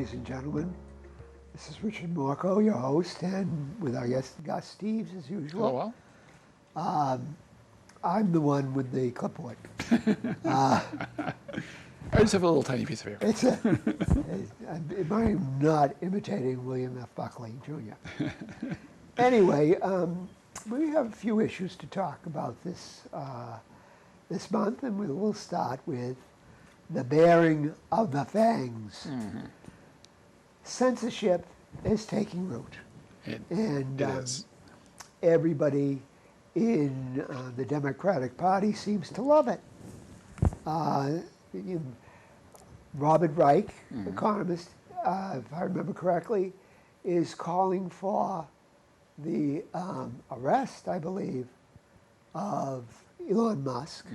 ladies and gentlemen. This is Richard Morchoe, your host, and with our guest Steeves, as usual. Oh, well. I'm the one with the clipboard. I just have a little tiny piece of paper. I'm not imitating William F. Buckley, Jr. Anyway, we have a few issues to talk about this month, and we'll start with the bearing of the Fangs. Mm-hmm. Censorship is taking root. It is. Everybody in the Democratic Party seems to love it. Robert Reich, economist, if I remember correctly, is calling for the arrest, I believe, of Elon Musk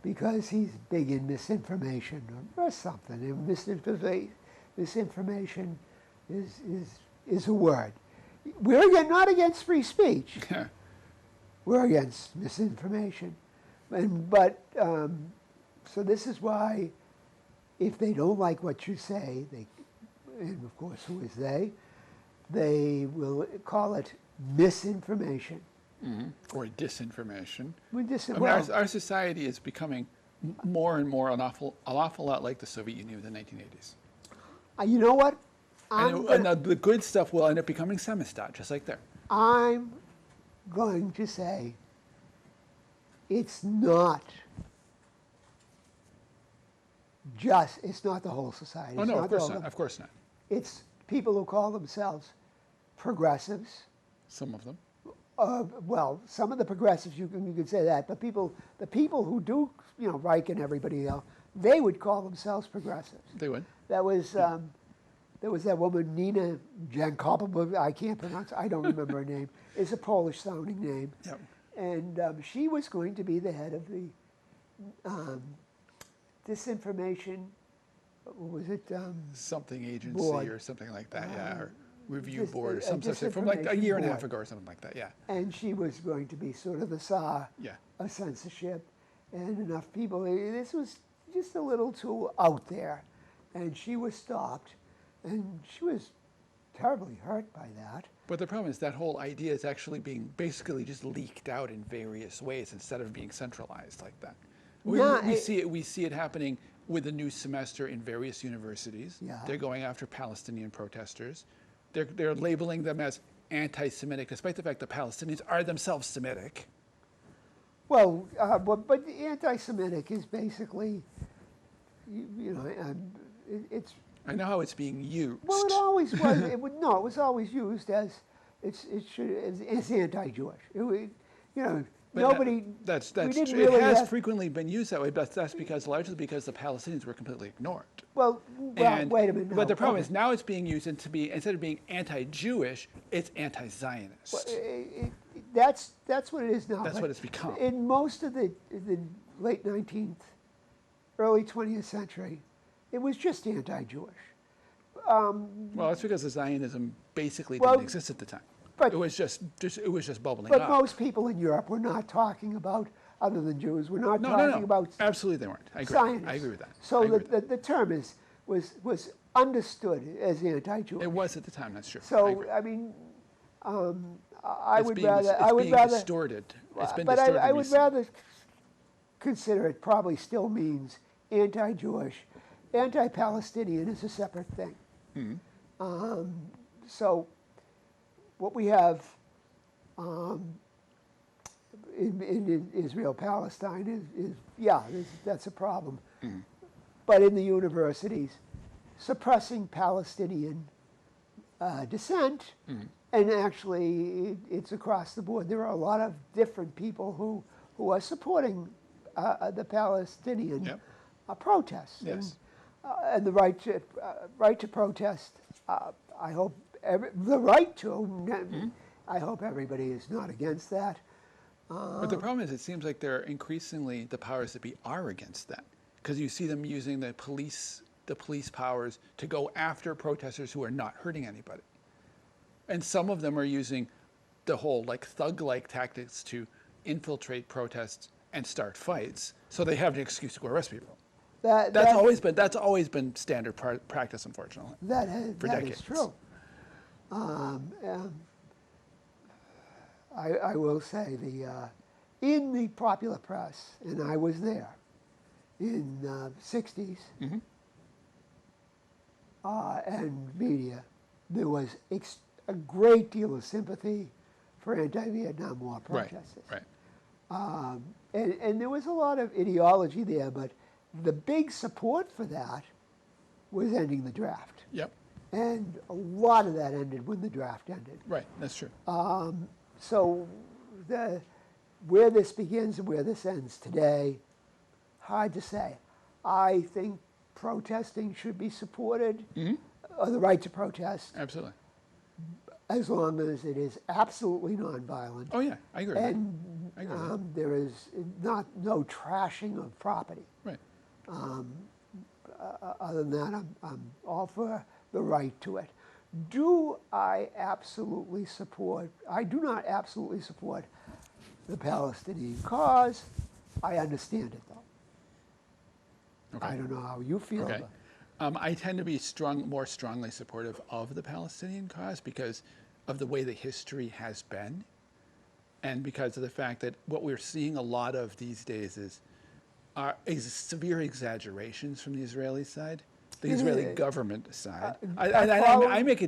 because he's big in misinformation or something. And misinformation is a word. We're not against free speech. We're against misinformation. So this is why, if they don't like what you say, and of course who is they will call it misinformation. Or disinformation. Our society is becoming more and more an awful lot like the Soviet Union of the 1980s. You know what? And the good stuff will end up becoming Semistat, just like there. I'm going to say it's not the whole society. Oh, no, of course not. It's people who call themselves progressives. Some of them. Well, some of the progressives, you could say that, but the people who do, Reich and everybody else, they would call themselves progressives. They would. That was, there was that woman, Nina Jankopova, I can't pronounce, I don't remember her name. It's a Polish-sounding name. Yep. And she was going to be the head of the disinformation, what was it? Something agency board. Or something like that, yeah. Or review board or something from like a year and a half ago or something like that, yeah. And she was going to be sort of the czar of censorship. And enough people, this was just a little too out there. And she was stopped. And she was terribly hurt by that. But the problem is that whole idea is actually being basically just leaked out in various ways instead of being centralized like that. We see it happening with the new semester in various universities. Yeah. They're going after Palestinian protesters. They're labeling them as anti-Semitic, despite the fact that Palestinians are themselves Semitic. Well, but anti-Semitic is basically, it's. I know how it's being used. Well, it always was. It was always used as as anti-Jewish. Nobody. That's we didn't true. really It has frequently been used that way, but that's largely because the Palestinians were completely ignored. Well, wait a minute. But the problem is now it's being used instead of being anti-Jewish, it's anti-Zionist. Well, that's what it is now. That's what it's become. In most of the late 19th, early 20th century, it was just anti-Jewish. Well, that's because the Zionism basically didn't exist at the time. But it was just bubbling up. But most people in Europe were not talking about, other than Jews, were not talking about. Absolutely, they weren't. I agree. Zionists. I agree with that. So the term was understood as anti-Jewish. It was at the time. That's true. So I mean, I would rather distorted. It's been but distorted. I would rather consider it probably still means anti-Jewish. Anti-Palestinian is a separate thing. So what we have in Israel-Palestine is that's a problem. But in the universities, suppressing Palestinian dissent, and actually it's across the board. There are a lot of different people who are supporting the Palestinian protests. Yes. And the right to protest. I hope the right to. I hope everybody is not against that. But the problem is, it seems like they're increasingly the powers that be are against that, because you see them using the police powers to go after protesters who are not hurting anybody, and some of them are using the whole thug-like tactics to infiltrate protests and start fights, so they have an excuse to go arrest people. That's always been standard practice, unfortunately. That for decades. is true. I will say in the popular press, and I was there in the 60s, and media, there was a great deal of sympathy for anti-Vietnam War protesters. Right. And there was a lot of ideology there, but the big support for that was ending the draft. Yep. And a lot of that ended when the draft ended. Right. That's true. So where this begins and where this ends today, hard to say. I think protesting should be supported, or the right to protest, Absolutely. as long as it is absolutely nonviolent. Oh yeah, I agree. And I agree with that. there is no trashing of property. Right. Other than that, I'm all for the right to it. Do I absolutely support? I do not absolutely support the Palestinian cause. I understand it, though. Okay. I don't know how you feel. Okay. I tend to be more strongly supportive of the Palestinian cause because of the way the history has been, and because of the fact that what we're seeing a lot of these days is severe exaggerations from the Israeli side, the Israeli government side. I make a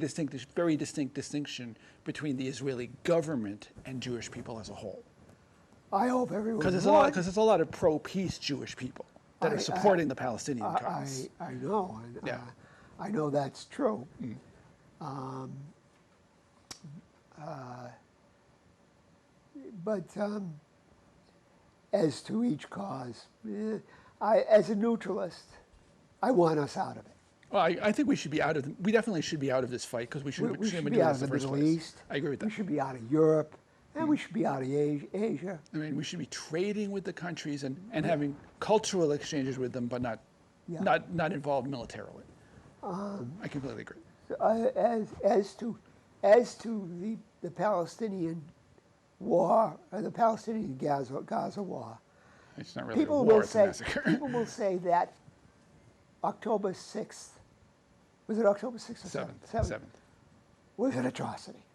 very distinct distinction between the Israeli government and Jewish people as a whole. I hope everyone Because there's a lot of pro-peace Jewish people that are supporting the Palestinian cause. I know. Yeah. I know that's true. But as to each cause, as a neutralist, I want us out of it. Well, I think we should be out of. We definitely should be out of this fight because we shouldn't We have should been be doing out this of in the the first Middle place. East. I agree with that. We should be out of Europe, and we should be out of Asia. I mean, we should be trading with the countries and having cultural exchanges with them, but not involved militarily. I completely agree. As to the Palestinian war, or the Palestinian Gaza war, It's not really a war, it's a massacre. people will say that October 6th, was it October 6th or 7th? 7th. Was an atrocity.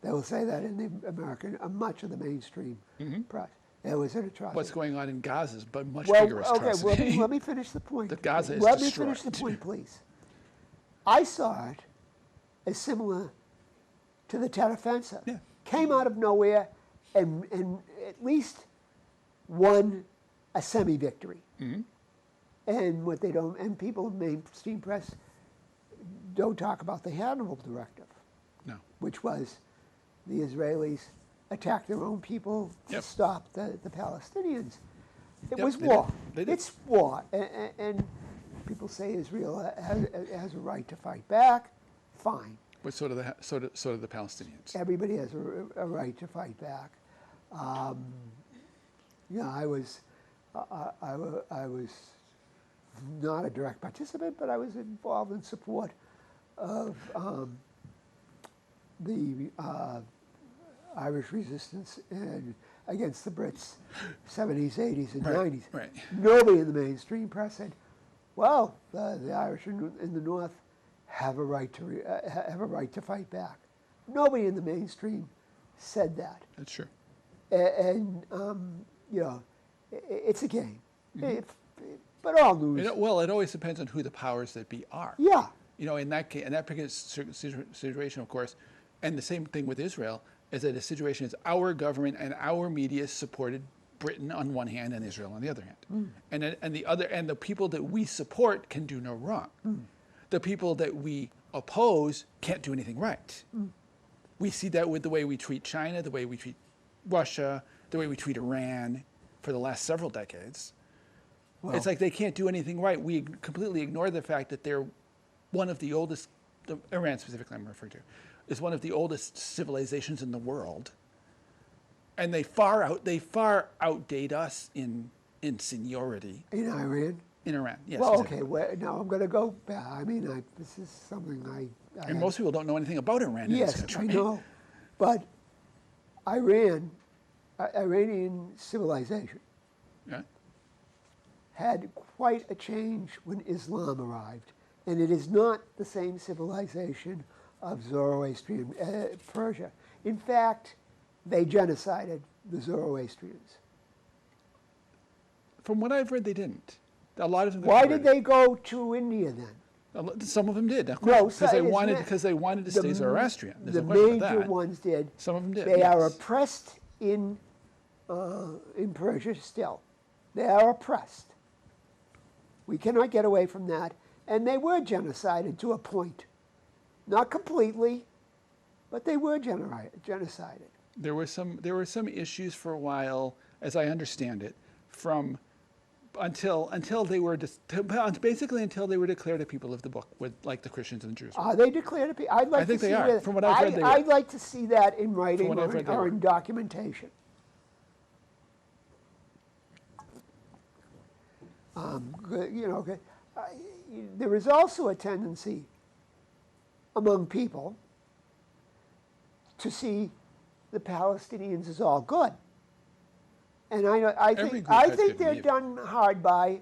They will say that in the American, much of the mainstream press. It was an atrocity. What's going on in Gaza is but much bigger atrocity. Okay, let me finish the point. The Gaza is Let destroyed. me finish the point, please. I saw it as similar to the Tet Offensive. Yeah. Came out of nowhere and at least won a semi-victory. And what they don't, and people in the mainstream press don't talk about the Hannibal Directive, No. which was the Israelis attacked their own people to stop the Palestinians. It was war. They did. It's war. And people say Israel has a right to fight back. Fine. But so do the Palestinians. Everybody has a right to fight back. I was not a direct participant, but I was involved in support of the Irish resistance and against the Brits, 70s, 80s, and 90s. Right. Nobody in the mainstream press said, "Well, the Irish in the North have a right to fight back." Nobody in the mainstream said that. That's true. And it's a game. But all news. It always depends on who the powers that be are. Yeah. In that case, in that particular situation, of course, and the same thing with Israel, is that the situation is our government and our media supported Britain on one hand and Israel on the other hand, and the people that we support can do no wrong. The people that we oppose can't do anything right. We see that with the way we treat China, the way we treat Russia, the way we treat Iran for the last several decades. Well, it's like they can't do anything right. We completely ignore the fact that they're one of the oldest, Iran specifically I'm referring to, is one of the oldest civilizations in the world. And they far outdate us in seniority. In Iran? In Iran, yes. Well, exactly. okay, now I'm going to go back. I mean, this is something I and most people don't know anything about Iran in this country. I know. But Iranian civilization had quite a change when Islam arrived. And it is not the same civilization of Zoroastrian Persia. In fact, they genocided the Zoroastrians. From what I've read, they didn't. A lot of them. Why did they go to India then? Some of them did. Of No, course, because they wanted to stay Zoroastrian. There's The no question about major that. ones did. Some of them did. They are yes. oppressed in Persia still. They are oppressed. We cannot get away from that. And they were genocided to a point. Not completely, but they were genocided. There were some issues for a while, as I understand it, from until they were basically until they were declared a people of the book, with like the Christians and the Jews. Are they declared a people? I'd like I think to they see are. where- From what I've read, they were. I'd like to see that in writing what I've read, they or were. in documentation. There is also a tendency among people to see the Palestinians as all good. And I Every think group has good they're behavior. done hard by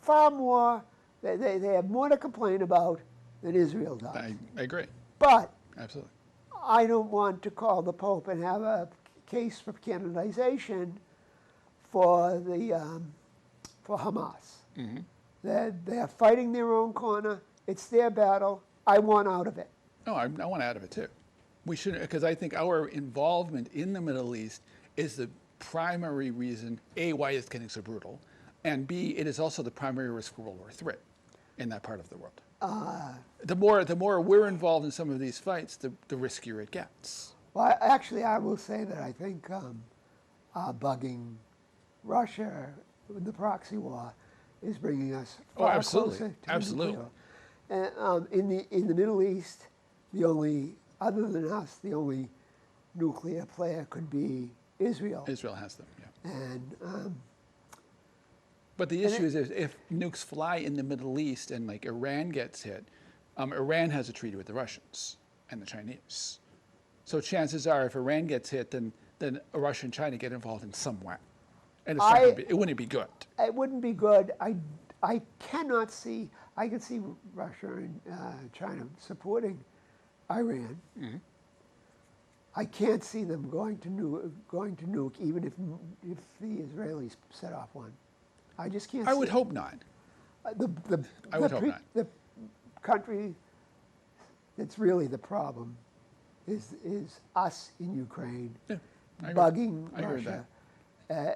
far more. They have more to complain about than Israel does. I agree. But Absolutely. I don't want to call the Pope and have a case for canonization for Hamas. Mm-hmm. They're fighting their own corner. It's their battle. I want out of it. No, I want out of it too. We shouldn't, because I think our involvement in the Middle East is the primary reason, A, why it's getting so brutal, and B, it is also the primary risk for World War III in that part of the world. The more we're involved in some of these fights, the riskier it gets. Well, actually, I will say that I think bugging Russia with the proxy war is bringing us far absolutely. closer to Absolutely. nuclear. And in the Middle East, other than us, the only nuclear player could be Israel. Israel has them, yeah. And But the issue is if nukes fly in the Middle East and like Iran gets hit, Iran has a treaty with the Russians and the Chinese. So chances are if Iran gets hit, then Russia and China get involved in some way. And it's not gonna be, it wouldn't be good. it wouldn't be good. I cannot see. I could see Russia and China supporting Iran. Mm-hmm. I can't see them going to nuke, even if the Israelis set off one. I just can't. I see would it. hope not. I would hope not. The country that's really the problem is us in Ukraine, Yeah, I agree. bugging I agree with Russia,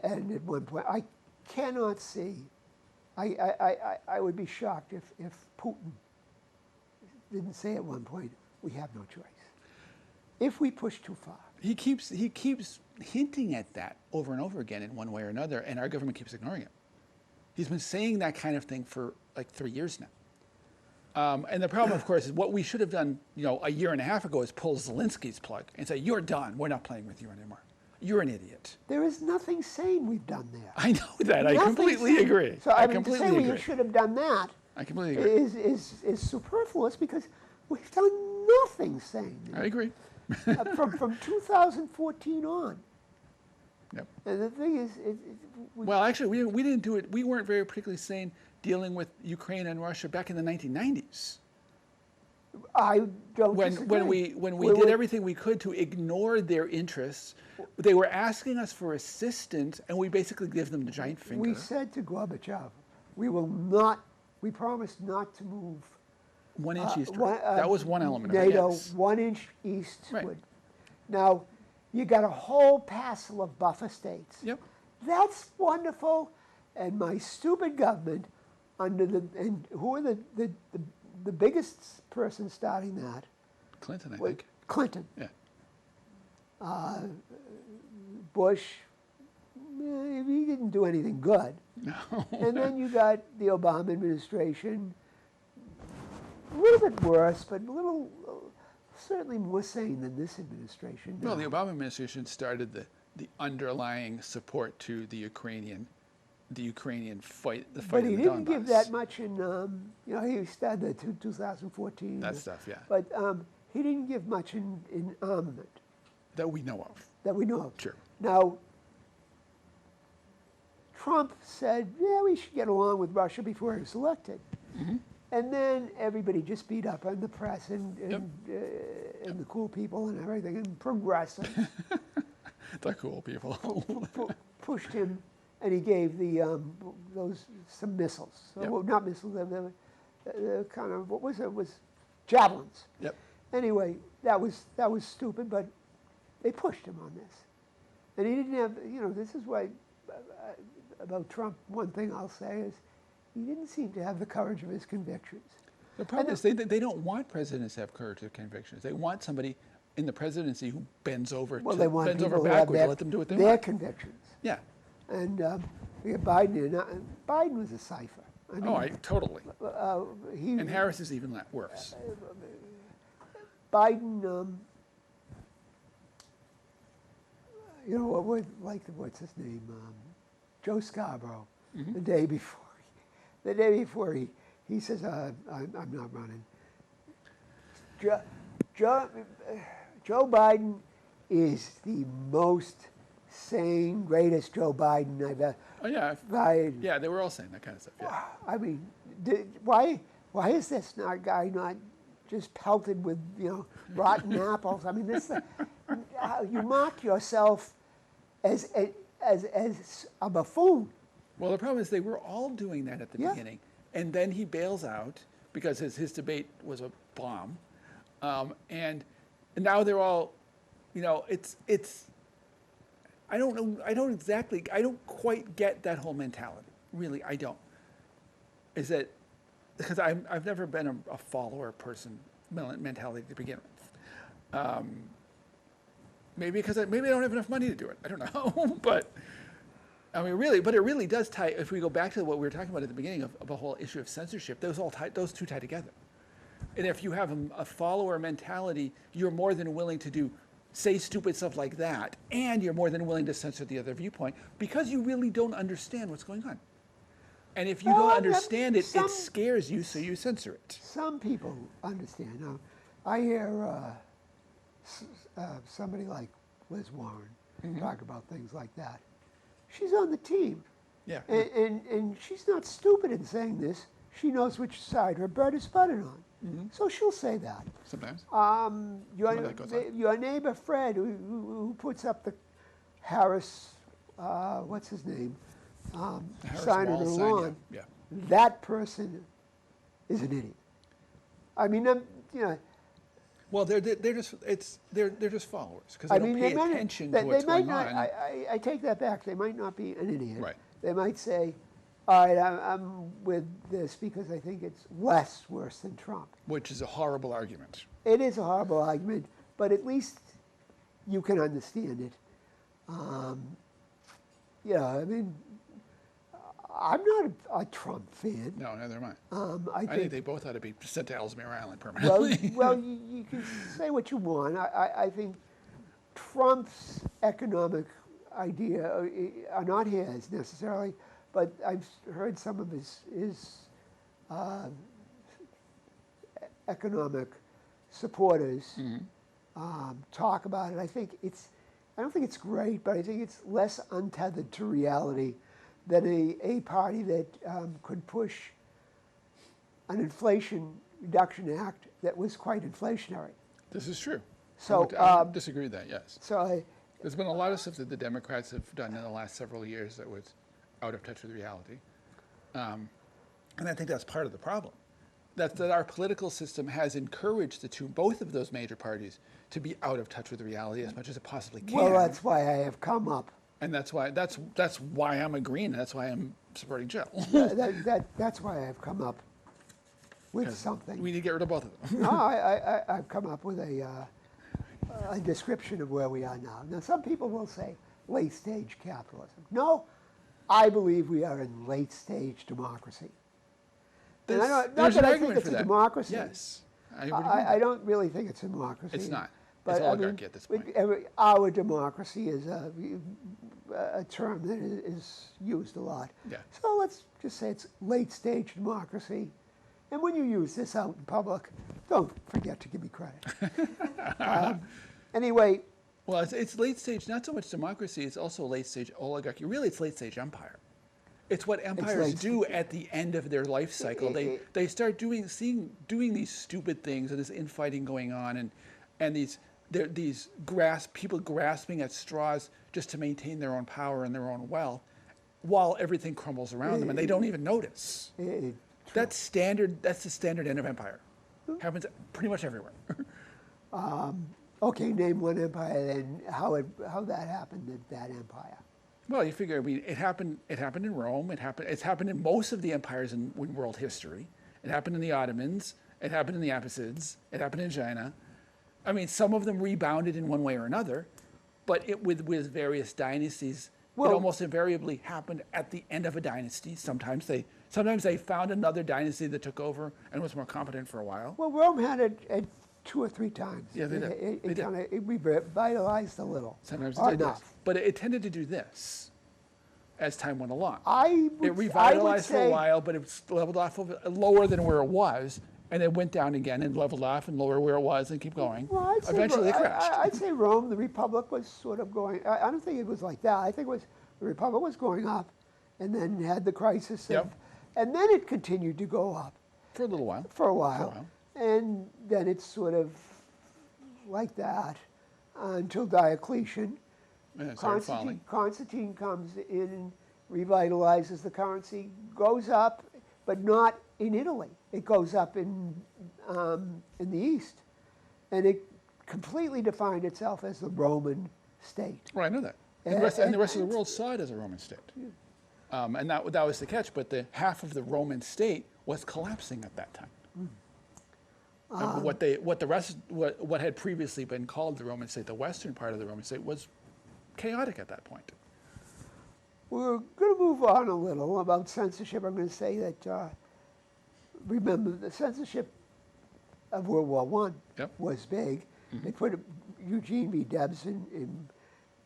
and at one point I cannot see. I would be shocked if Putin didn't say at one point, we have no choice. If we push too far. He keeps hinting at that over and over again in one way or another, and our government keeps ignoring it. He's been saying that kind of thing for like 3 years now. And the problem, of course, is what we should have done, a year and a half ago is pull Zelensky's plug and say, you're done. We're not playing with you anymore. You're an idiot. There is nothing sane we've done there. I know that. I Nothing completely sane. agree. So I mean, to completely say agree. we should have done that I completely agree. is superfluous because we've done nothing sane I agree. from 2014 on. Yep. And the thing is, Well, actually, we didn't do it. We weren't very particularly sane dealing with Ukraine and Russia back in the 1990s. I don't disagree. when we did everything we could to ignore their interests, they were asking us for assistance, and we basically gave them the giant finger. We said to Gorbachev, we promised not to move 1 inch eastward. That was one element of it. NATO Yes. 1 inch eastward. Right. Now, you got a whole passel of buffer states. Yep. That's wonderful. And my stupid government, and who are the biggest person starting that? Clinton, I was think. Clinton. Yeah. Bush, he didn't do anything good. No. And then you got the Obama administration, a little bit worse, but certainly more sane than this administration. Well, the Obama administration started the underlying support to the Ukrainian fight, the fight But in he the didn't Donbass. give that much in, he started the 2014. That stuff, yeah. But he didn't give much in armament That we know of. that we know of. Sure. Now, Trump said, yeah, we should get along with Russia before he was elected. And then everybody just beat up on the press and the cool people and everything, and progressives The cool people. pushed him, and he gave the some missiles. So, Yep. well, not missiles, the kind of, what was it? Was javelins. Yep. Anyway, that was stupid, but they pushed him on this. And he didn't have, this is why, about Trump, one thing I'll say is, he didn't seem to have the courage of his convictions. The problem is they don't want presidents to have courage of convictions. They want somebody in the presidency who bends over, Well, they want bends over people who have backwards to let them do what they their want. convictions. Yeah. And we had Biden here. Now, Biden was a cipher. I mean, Totally. he, And Harris is even worse. Biden, what's his name? Joe Scarborough. The day before he says, I'm not running. Joe Biden is the most sane, greatest Joe Biden I've ever. Oh yeah. Right. Yeah, they were all saying that kind of stuff. Yeah. I mean, why is this guy not just pelted with rotten apples? I mean, you mock yourself as a buffoon. Well, the problem is they were all doing that at the beginning, and then he bails out because his debate was a bomb, and now they're all, it's. I don't know. I don't quite get that whole mentality. Really, I don't. Is that because I've never been a follower person mentality to begin with. Maybe because maybe I don't have enough money to do it. I don't know, but. I mean, really, but it really does tie. If we go back to what we were talking about at the beginning of the whole issue of censorship, those two tie together. And if you have a follower mentality, you're more than willing to say stupid stuff like that, and you're more than willing to censor the other viewpoint because you really don't understand what's going on. And if you don't understand it, it scares you, so you censor it. Some people understand. Now, I hear somebody like Liz Warren talk about things like that. She's on the team. Yeah. And she's not stupid in saying this. She knows which side her bread is buttered on. So she'll say that. Sometimes. Your neighbor Fred, who puts up the Harris, what's his name? Sign on the lawn. Yeah. That person is an idiot. I mean, Well, they're just followers because they don't pay attention to what's going on. I take that back. They might not be an idiot. Right. They might say, all right, I'm with this because I think it's less worse than Trump. Which is a horrible argument. It is a horrible argument, but at least you can understand it. I mean, I'm not a Trump fan. No, neither am I. I think they both ought to be sent to Ellesmere Island permanently. Well, you can say what you want. I think Trump's economic idea are not his necessarily, but I've heard some of his economic supporters talk about it. I don't think it's great, but I think it's less untethered to reality than a party that could push an Inflation Reduction Act that was quite inflationary. This is true. So I would disagree with that, yes. So there's been a lot of stuff that the Democrats have done in the last several years that was out of touch with reality. And I think that's part of the problem. That our political system has encouraged both of those major parties to be out of touch with reality as much as it possibly can. Well, that's why I have come up. And that's why I'm agreeing, and that's why I'm supporting Jill. That's why I've come up with something. We need to get rid of both of them. No, I've come up with a description of where we are now. Now, some people will say late-stage capitalism. No, I believe we are in late-stage democracy. There's not an that I argument think it's for a that. democracy. Yes, I would agree. I don't really think it's a democracy. It's not. But It's oligarchy at this point. Our democracy is a term that is used a lot. Yeah. So let's just say it's late-stage democracy. And when you use this out in public, don't forget to give me credit. Anyway. Well, it's late stage, not so much democracy, it's also late stage oligarchy. Really, it's late stage empire. It's what empires like- do at the end of their life cycle. They start doing these stupid things, and this infighting going on, and these people grasping at straws just to maintain their own power and their own wealth, while everything crumbles around them, and they don't even notice. That's standard. That's the standard end of empire. Happens pretty much everywhere. Okay, name one empire then how that happened, that empire. Well, you figure, I mean, it happened in Rome. It's happened in most of the empires in world history. It happened in the Ottomans. It happened in the Abbasids. It happened in China. I mean, some of them rebounded in one way or another, but with various dynasties, it almost invariably happened at the end of a dynasty. Sometimes they found another dynasty that took over and was more competent for a while. Well, Rome had it 2 or 3 times. Yeah, they did. It revitalized a little. Sometimes it did this. But it tended to do this as time went along. It revitalized I would for a while, but it was leveled off lower than where it was, and it went down again and leveled off and lower where it was and keep going. Well, Eventually it crashed. I'd say Rome, the Republic was sort of going, I don't think it was like that. I think the Republic was going up and then had the crisis. And then it continued to go up. For a little while. For a while. And then it's sort of like that until Diocletian. And it started falling. Constantine comes in and revitalizes the currency, goes up, but not in Italy. It goes up in the East. And it completely defined itself as the Roman state. Right, I know that. And the rest of the world saw it as a Roman state. And that was the catch, but the half of the Roman state was collapsing at that time. What had previously been called the Roman state, the western part of the Roman state, was chaotic at that point. We're going to move on a little about censorship. I'm going to say that, remember, the censorship of World War I was big. They put Eugene V. Debs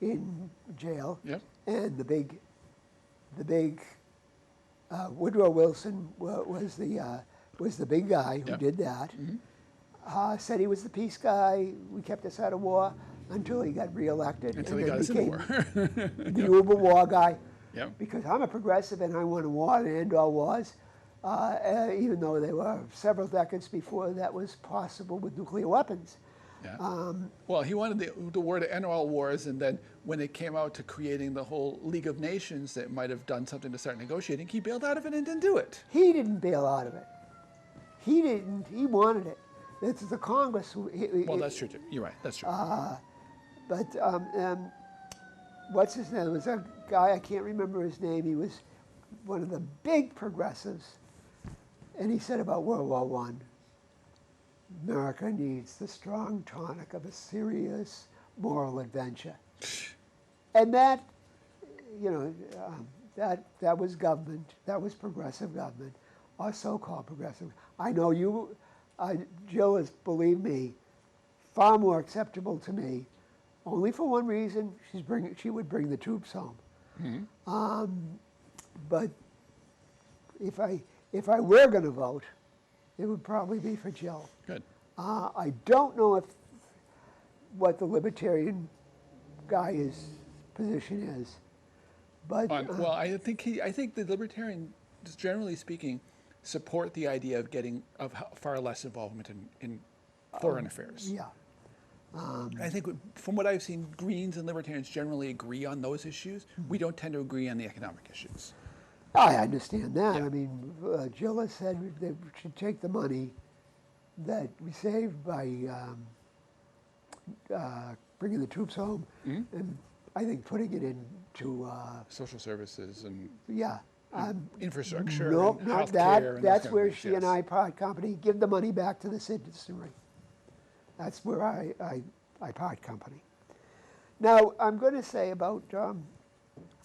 in jail, and the big Woodrow Wilson was the big guy who did that. Said he was the peace guy. We kept us out of war until he got reelected. Until he got us in war. The uber war guy. Yep. Because I'm a progressive and I want a war to end all wars, even though they were several decades before that was possible with nuclear weapons. Yeah. Well, he wanted the war to end all wars, and then when it came out to creating the whole League of Nations that might have done something to start negotiating, he bailed out of it and didn't do it. He didn't bail out of it. He didn't. He wanted it. It's the Congress who... Well, that's true, too. You're right. That's true. But what's his name? There was a guy, I can't remember his name. He was one of the big progressives. And he said about World War I, America needs the strong tonic of a serious moral adventure. And that, that was government, that was progressive government, or so-called progressive. I know you, Jill is, believe me, far more acceptable to me, only for one reason: she would bring the troops home. But if I were going to vote, it would probably be for Jill. Good. I don't know what the libertarian guy's position is, but well, I think the libertarians, generally speaking, support the idea of far less involvement in foreign affairs. Yeah. I think from what I've seen, Greens and libertarians generally agree on those issues. We don't tend to agree on the economic issues. I understand that. Yeah. I mean, Jill has said they should take the money that we save by bringing the troops home, and I think putting it into social services and No, infrastructure. not and healthcare that. and That's those where kind of she things, and I, part company, give the money back to this industry. That's where I part company. Now, I'm going to say about,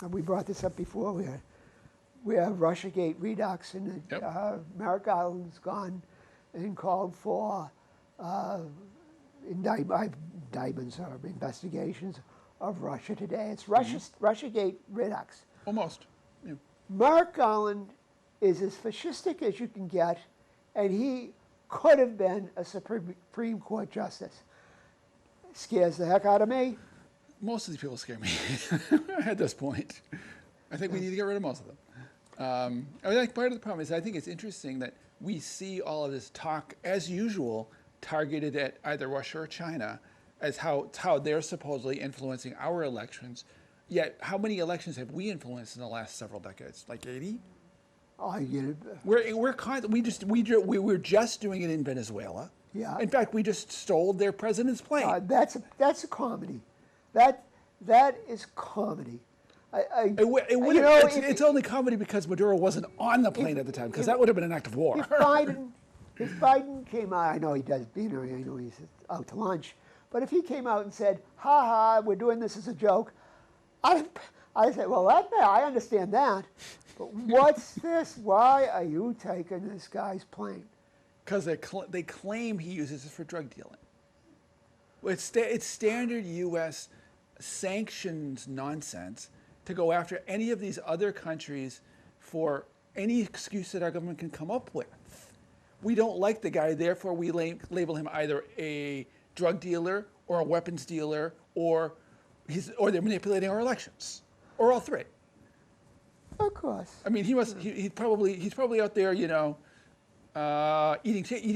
we brought this up before, we have Russiagate Redux, and Merrick Garland's gone and called for indictments or investigations of Russia today. It's Russiagate Redux. Almost. Yeah. Merrick Garland is as fascistic as you can get, and he could have been a Supreme Court justice. Scares the heck out of me. Most of these people scare me at this point. I think we need to get rid of most of them. I mean, like part of the problem is I think it's interesting that we see all of this talk, as usual, targeted at either Russia or China, as how they're supposedly influencing our elections. Yet, how many elections have we influenced in the last several decades? Like 80? I get it. We were just doing it in Venezuela. Yeah. In fact, we just stole their president's plane. That's a comedy. That is comedy. It's only comedy because Maduro wasn't on the plane at the time, because that would have been an act of war. If Biden came out, I know he does dinner, I know he's out to lunch, but if he came out and said, "Ha ha, we're doing this as a joke," I say, well, I understand that, but what's this? Why are you taking this guy's plane? Because they claim he uses it for drug dealing. It's standard U.S. sanctions nonsense to go after any of these other countries for any excuse that our government can come up with. We don't like the guy, therefore we label him either a drug dealer or a weapons dealer, or they're manipulating our elections, or all three. Of course. I mean, he's probably out there, eating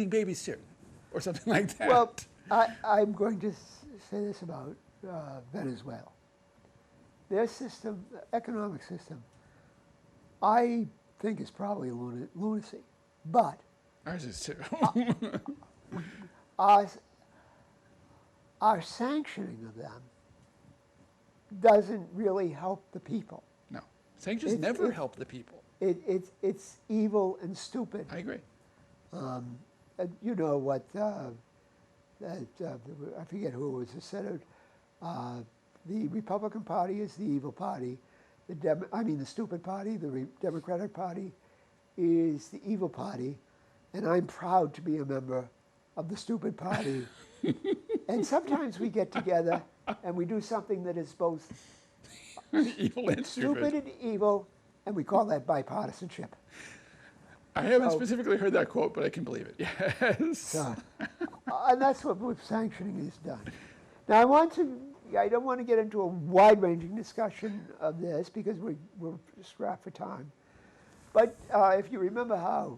babies too, or something like that. Well, I'm going to say this about Venezuela. Their system, economic system, I think is probably lunacy, but ours is too. our sanctioning of them doesn't really help the people. No, sanctions never help the people. It's evil and stupid. I agree. You know what? I forget who it was who said it. The Republican Party is the evil party. The stupid party. The Democratic Party is the evil party, and I'm proud to be a member of the stupid party. And sometimes we get together and we do something that is both evil and stupid and evil, and we call that bipartisanship. I haven't specifically heard that quote, but I can believe it. Yes. And that's what sanctioning has done. Now, I don't want to get into a wide-ranging discussion of this because we're strapped for time. But if you remember how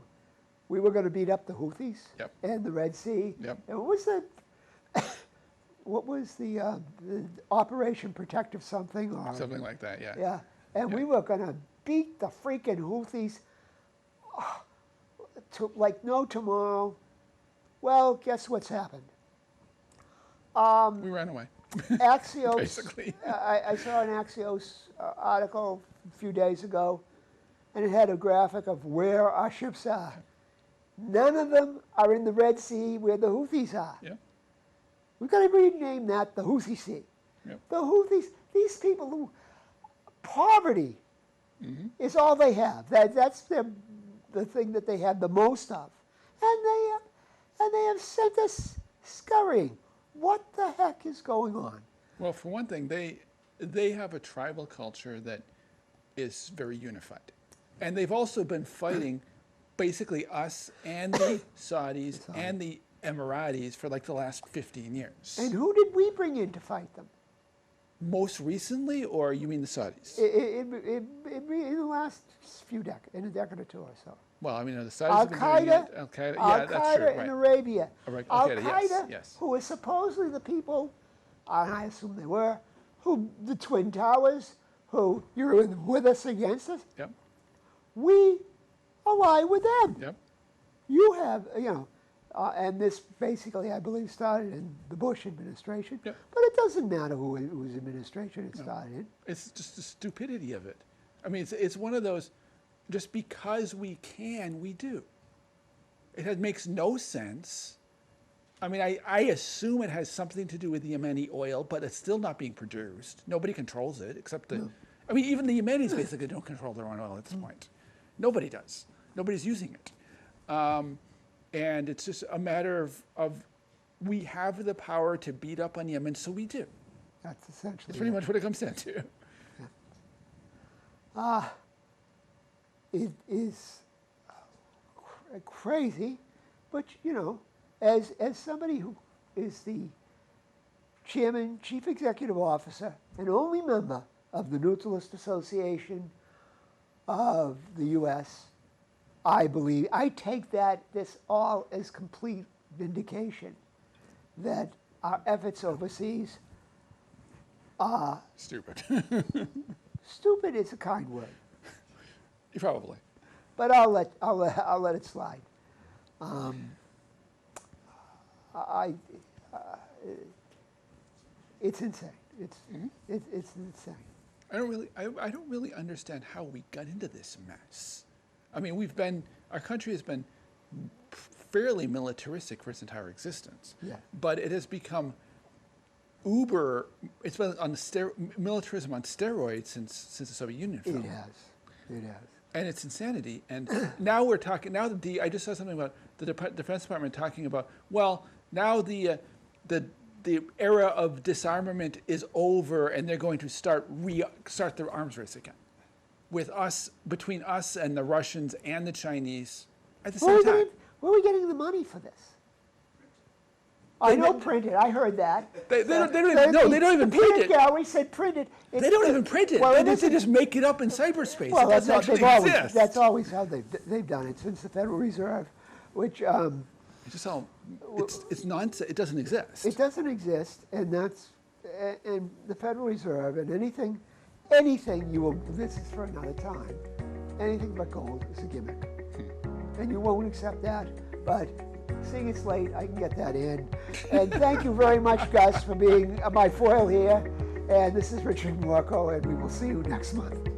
we were going to beat up the Houthis and the Red Sea, and what was the Operation Protective something? Or something like that, yeah. Yeah, and we were going to beat the freaking Houthis like no tomorrow. Well, guess what's happened? We ran away. Axios. Basically. I saw an Axios article a few days ago, and it had a graphic of where our ships are. None of them are in the Red Sea where the Houthis are. Yeah. We've got to rename that the Houthi Sea. Yep. The Houthis, these people who, poverty is all they have. That's the thing that they have the most of. And they have sent us scurrying. What the heck is going on? Well, for one thing, they have a tribal culture that is very unified. And they've also been fighting basically us and the Saudis and the Emiratis for like the last 15 years. And who did we bring in to fight them? Most recently, or you mean the Saudis? In the last few decades, in a decade or two or so. Well, I mean, the Saudis have been doing it. Al-Qaeda, yeah, that's true. Al-Qaeda in Arabia. Al-Qaeda, yes. Who is supposedly the people, and I assume they were, who the Twin Towers, who you're with us against us. Yep. We ally with them. Yep. You have, and this basically, I believe, started in the Bush administration. Yep. But it doesn't matter whose administration it started in. It's just the stupidity of it. I mean, it's one of those, just because we can, we do. It makes no sense. I mean, I assume it has something to do with the Yemeni oil, but it's still not being produced. Nobody controls it except I mean, even the Yemenis basically don't control their own oil at this point. Nobody does. Nobody's using it. And it's just a matter of we have the power to beat up on Yemen, so we do. That's essentially That's pretty much what it comes down to. It is crazy, but as somebody who is the chairman, chief executive officer, and only member of the Neutralist Association, of the U.S., I believe, I take this all as complete vindication that our efforts overseas, Stupid. stupid is a kind word, Probably. but I'll let it slide. It's insane. It's insane. I don't really understand how we got into this mess. I mean, our country has been fairly militaristic for its entire existence. Yeah. But it has become it's been on militarism on steroids since the Soviet Union fell. It has. And it's insanity. And now we're talking, I just saw something about the Defense Department talking about, well, now the era of disarmament is over and they're going to start their arms race again. Between us and the Russians and the Chinese at the same time. Where are we getting the money for this? I know printed. I heard that. They don't even print The it. gallery said printed. They don't even print it. Well, they just make it up in cyberspace. Well, it doesn't actually exist. That's always how they've done it since the Federal Reserve, which it's nonsense. It doesn't exist. it doesn't exist, and the Federal Reserve and anything you will. This is for another time. Anything but gold is a gimmick, and you won't accept that. But seeing it's late, I can get that in. And thank you very much, Gus, for being my foil here. And this is Richard Morchoe, and we will see you next month.